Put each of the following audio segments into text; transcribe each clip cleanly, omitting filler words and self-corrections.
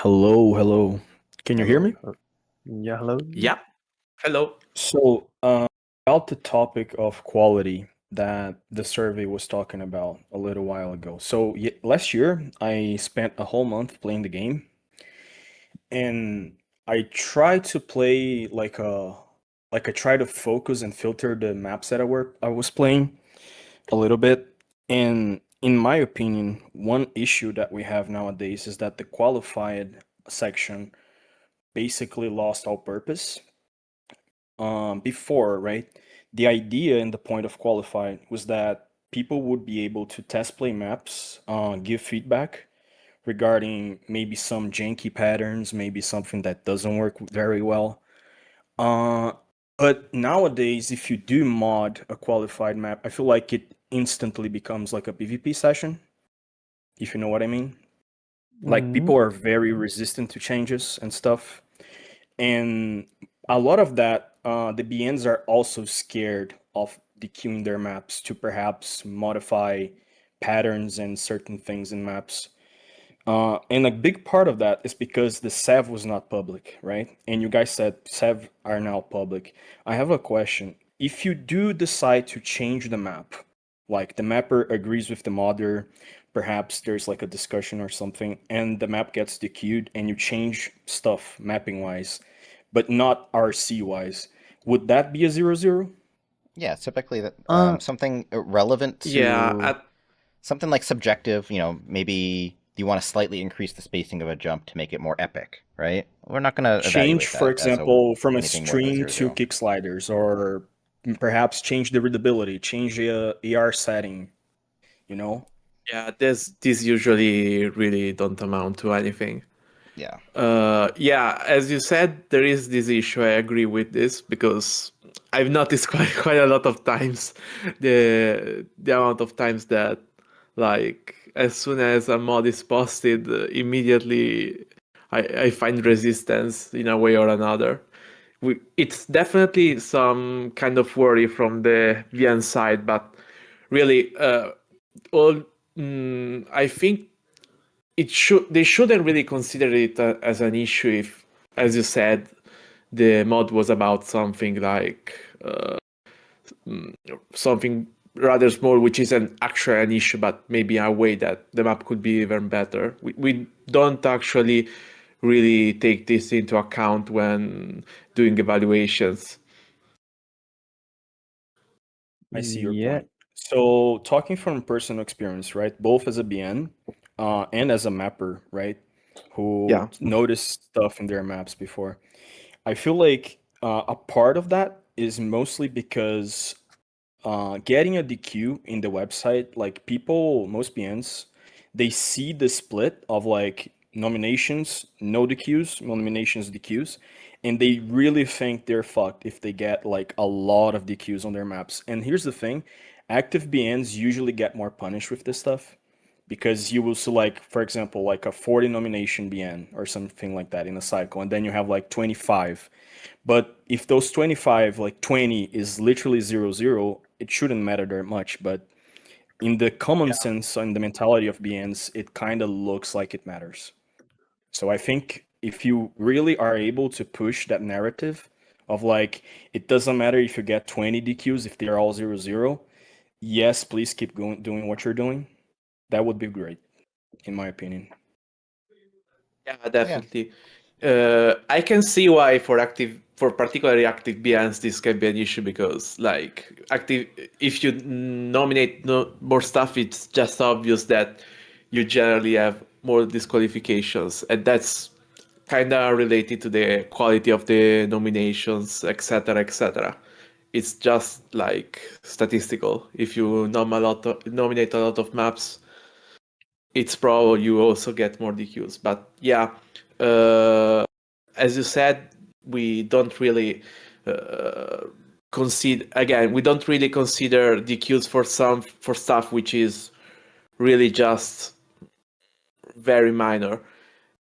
Hello, hello. Can you hear Hello. me? Yeah, hello. Yeah. Hello. So, about the topic of quality that the survey was talking about a little while ago. So, last year I spent a whole month playing the game, and I tried to play like I try to focus and filter the maps that I was playing a little bit. And in my opinion, one issue that we have nowadays is that the qualified section basically lost all purpose. Before, right? The idea and the point of qualified was that people would be able to test play maps, give feedback regarding maybe some janky patterns, maybe something that doesn't work very well. Uh, but nowadays, if you do mod a qualified map, I feel like it instantly becomes like a PvP session, if you know what I mean. Like Mm, people are very resistant to changes and stuff. And a lot of that, the BNs are also scared of dequeuing their maps to perhaps modify patterns and certain things in maps. And a big part of that is because the SEV was not public, right? And you guys said SEV are now public. I have a question. If you do decide to change the map, like the mapper agrees with the modder, perhaps there's like a discussion or something, and the map gets dequeued and you change stuff mapping wise, but not RC wise, would that be a 0-0? Yeah, typically that Um. something relevant Yeah. to something like subjective. Maybe you want to slightly increase the spacing of a jump to make it more epic, right? We're not going to Change, evaluate for that as example, from a anything more than a stream zero to zero. kick sliders, or perhaps change the readability, change the AR setting, you know? Yeah. This usually really don't amount to anything. Yeah. Yeah. As you said, there is this issue. I agree with this because I've noticed quite a lot of times the amount of times that like as soon as a mod is posted, immediately I find resistance in a way or another. It's definitely some kind of worry from the VN side, but really, all I think they shouldn't really consider it as an issue if, as you said, the mod was about something like something rather small, which isn't actually an issue, but maybe a way that the map could be even better. We don't actually really take this into account when doing evaluations. I see your yeah. point. So, talking from personal experience, right? Both as a BN and as a mapper, right? Who Yeah. noticed stuff in their maps before. I feel like a part of that is mostly because getting a DQ in the website, like people, most BNs, they see the split of like nominations, no DQs, nominations, DQs, and they really think they're fucked if they get like a lot of DQs on their maps. And here's the thing, active BNs usually get more punished with this stuff because you will select, for example, like a 40 nomination BN or something like that in a cycle, and then you have like 25. But if those 25, like 20 is literally 0-0, it shouldn't matter that much. But in the common sense and the mentality of BNs, it kind of looks like it matters. So I think if you really are able to push that narrative of like, it doesn't matter if you get 20 DQs, if they're all 0-0, yes, please keep going, doing what you're doing. That would be great, in my opinion. Yeah, definitely. I can see why for particularly active BNs this can be an issue because like active if you nominate more stuff, it's just obvious that you generally have more disqualifications, and that's kind of related to the quality of the nominations, etc., etc. It's just like statistical. If you nominate a lot of maps, it's probably you also get more DQs. But yeah, uh, as you said, we don't really consider again. We don't really consider DQs for stuff which is really just very minor.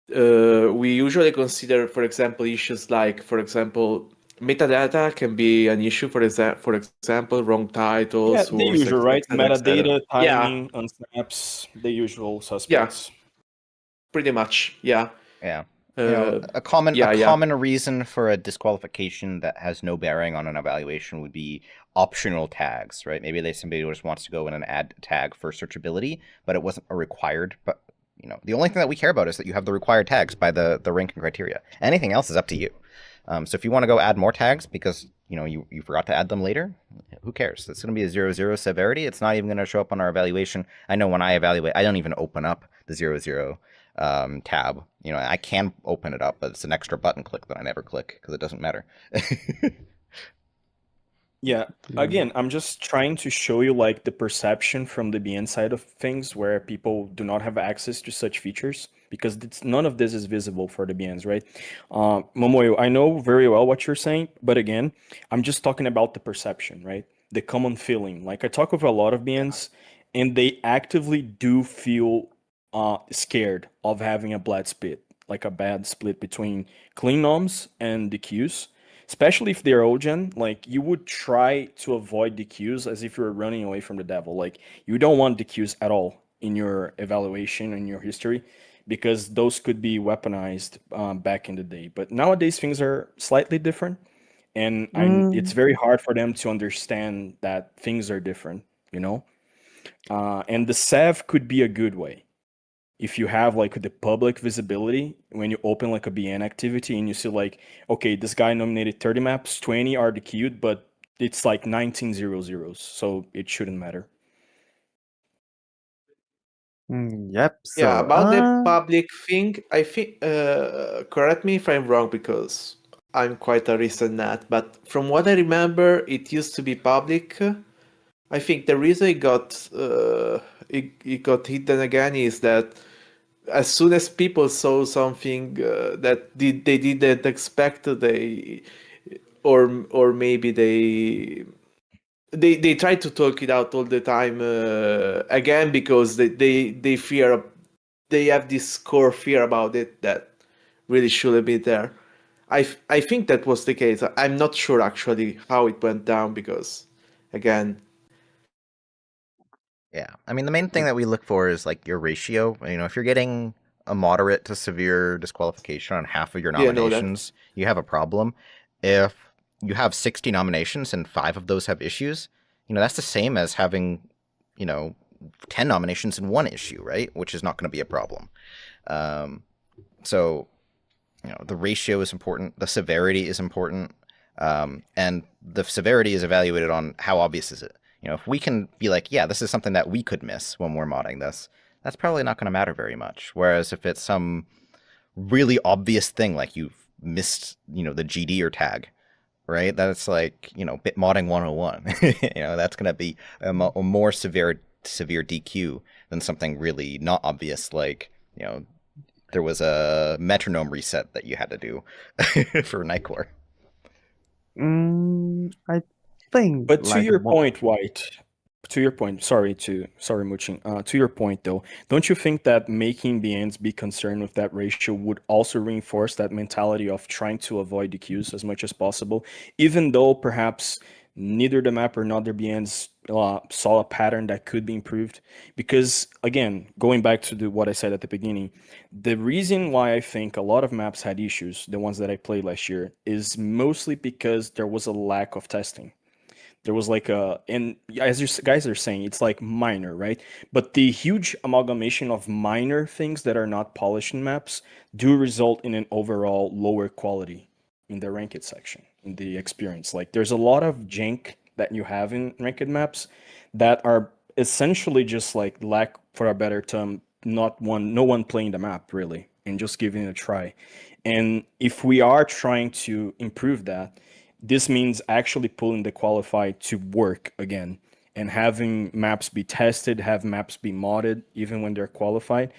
We usually consider, for example, issues like, for example, metadata can be an issue. For example, wrong title, Yeah, the source, usual, right? etc., etc. Metadata, Yeah, timing, unsnaps, the usual yeah, suspects. pretty much. Yeah. Yeah. Uh, A common yeah, yeah. reason for a disqualification that has no bearing on an evaluation would be optional tags, right? Maybe somebody just wants to go in and add a tag for searchability, but it wasn't a required. But the only thing that we care about is that you have the required tags by the ranking criteria. Anything else is up to you. So if you want to go add more tags because you forgot to add them later, who cares? It's going to be a 0-0 severity. It's not even going to show up on our evaluation. I know when I evaluate, I don't even open up the 0-0 tab. I can open it up, but it's an extra button click that I never click because it doesn't matter. Yeah, again, I'm just trying to show you like the perception from the BN side of things where people do not have access to such features because none of this is visible for the BNs, right? Momoyo, I know very well what you're saying, but again, I'm just talking about the perception, right? The common feeling. Like I talk with a lot of BNs and they actively do feel scared of having a bad split, like a bad split between clean noms and the queues, especially if they're old-gen. Like you would try to avoid the queues as if you're running away from the devil. Like you don't want the queues at all in your evaluation and your history because those could be weaponized back in the day. But nowadays things are slightly different, and it's very hard for them to understand that things are different, you know. And the SEV could be a good way if you have like the public visibility when you open like a BN activity and you see like, okay, this guy nominated 30 maps, 20 are the queued, but it's like 19 0-0s, so it shouldn't matter. Yep. Yeah, So, about the public thing, I think, correct me if I'm wrong because I'm quite a recent NAT, but from what I remember, it used to be public. I think the reason it got hidden again is that as soon as people saw something they didn't expect, or maybe they try to talk it out all the time again because they fear, they have this core fear about it that really shouldn't be there. I think that was the case. I'm not sure actually how it went down because, again, Yeah, I mean the main thing that we look for is like your ratio. If you're getting a moderate to severe disqualification on half of your yeah, know that. nominations, you have a problem. If you have 60 nominations and 5 of those have issues, that's the same as having, 10 nominations and 1 issue, right? Which is not going to be a problem. So, the ratio is important, the severity is important, and the severity is evaluated on how obvious is it. If we can be like, yeah, this is something that we could miss when we're modding this, that's probably not going to matter very much. Whereas if it's some really obvious thing, like you've missed, the GD or tag, right? That's like, bit modding 101. That's going to be a more severe DQ than something really not obvious, like, there was a metronome reset that you had to do for Nightcore. I think, But to like, your point, White, to your point, sorry, Muchin. To your point, though, don't you think that making BNs be concerned with that ratio would also reinforce that mentality of trying to avoid the queues as much as possible, even though perhaps neither the map or neither BNs saw a pattern that could be improved? Because again, going back to what I said at the beginning, the reason why I think a lot of maps had issues, the ones that I played last year, is mostly because there was a lack of testing. There was like and as you guys are saying, it's like minor, right? But the huge amalgamation of minor things that are not polished in maps do result in an overall lower quality in the ranked section, in the experience. Like there's a lot of jank that you have in ranked maps that are essentially just like, lack for a better term, no one playing the map really and just giving it a try. And if we are trying to improve that, this means actually pulling the qualified to work again and having maps be tested, have maps be modded even when they're qualified.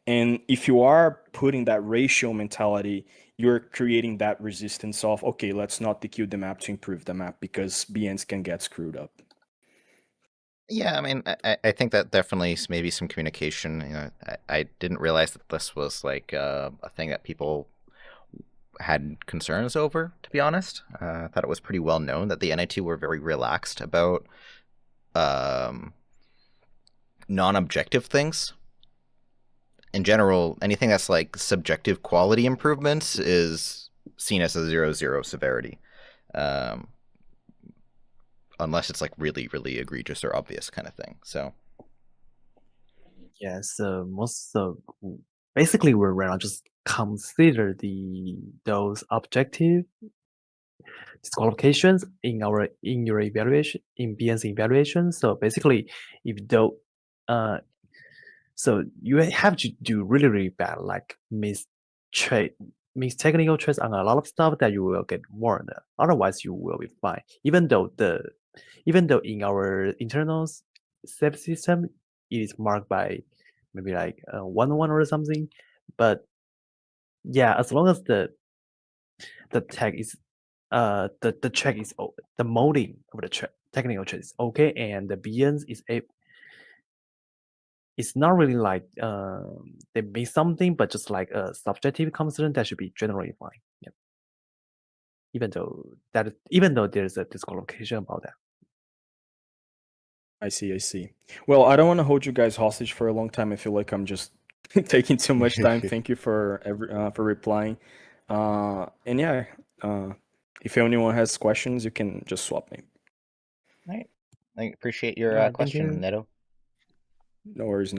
And if you are putting that ratio mentality, you're creating that resistance of, okay, let's not DQ the map to improve the map because BNs can get screwed up. Yeah, I mean, I think that definitely maybe some communication. I didn't realize that this was like a thing that people had concerns over, to be honest. I thought it was pretty well known that the NAT were very relaxed about non-objective things. in general, anything that's like subjective quality improvements is seen as a 0-0 severity, unless it's like really, really egregious or obvious kind of thing. So yeah, so basically we're right now just consider those objective disqualifications in your evaluation in BN's evaluation. So basically, if though so you have to do really, really bad, like miss technical trades on a lot of stuff that you will get warned. Otherwise, you will be fine. Even though in our internal save system, it is marked by maybe like 1-1 or something, but yeah, as long as the tag is the check is the molding of the technical check is okay, and the BNs is it's not really like they miss something, but just like a subjective concern that should be generally fine. Yeah. Even though there's a disqualification about that. I see. Well, I don't want to hold you guys hostage for a long time. I feel like I'm just taking too much time. Thank you for replying. And yeah, if anyone has questions, you can just swap me. All right. I appreciate your Thank question, you. Neto. No worries.